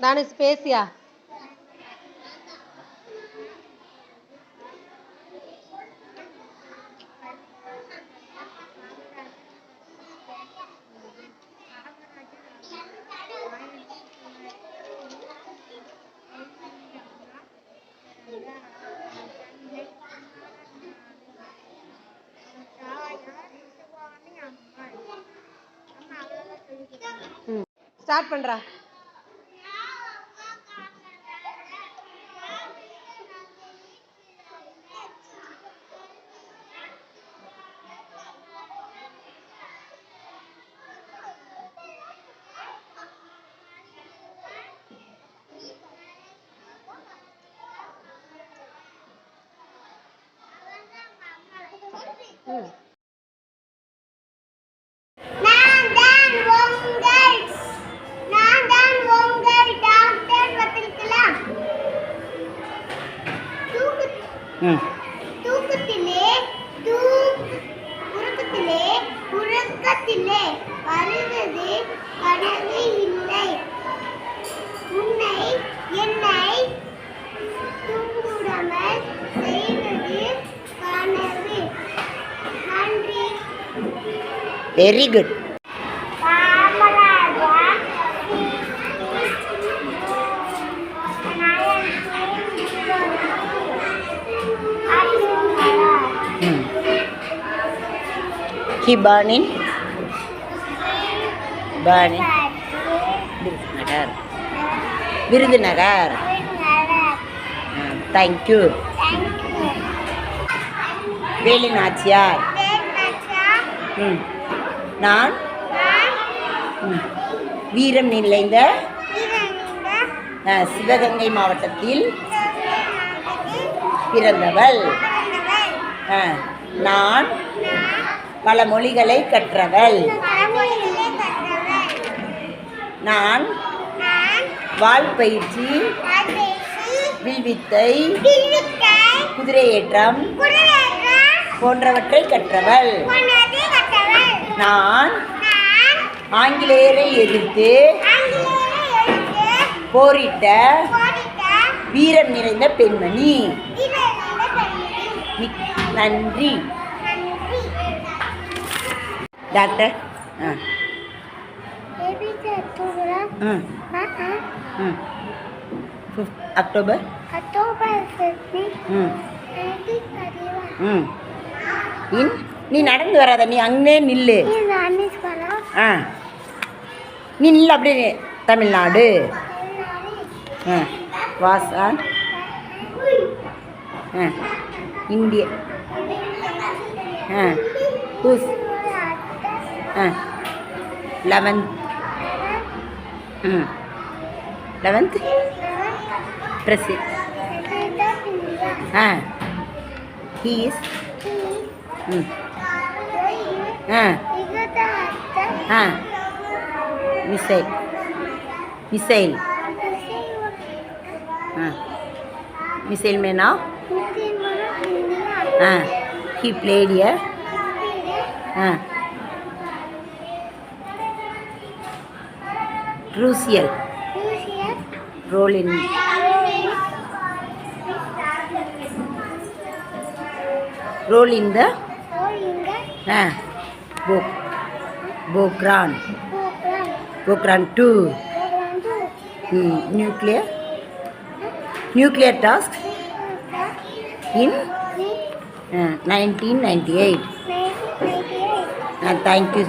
Danish பேசியா? Start பண்றா. தூக்கத்திலே உறக்கத்திலே வருவது கனவு இல்லை. உன்னை என்னை தூங்குடாமல் செய்வது கனவு. நன்றி. Very good. He born in Virudhunagar. Thank you. Veli Nachiyar. நான் வீரம் நிறைந்த சிவகங்கை மாவட்டத்தில் பிறந்தவள். நான் பல மொழிகளை கற்றவள். நான் வாள்பயிற்சி, வில்வித்தை, குதிரையேற்றம் போன்றவற்றை கற்றவள். நான் ஆங்கிலேயரை எதிர்த்து போரிட்ட வீரம் நிறைந்த பெண்மணி. நன்றி. டாக்டர் அக்டோபர் நீ நடந்து வராத, நீ அங்கே நில்லு. நீ நில்லு அப்படியே. தமிழ்நாடு. வாசான். India. Who's 11th president. He is missile man now. He played here. Crucial role in the Pokhran 2 nuclear task in 1998. Thank you.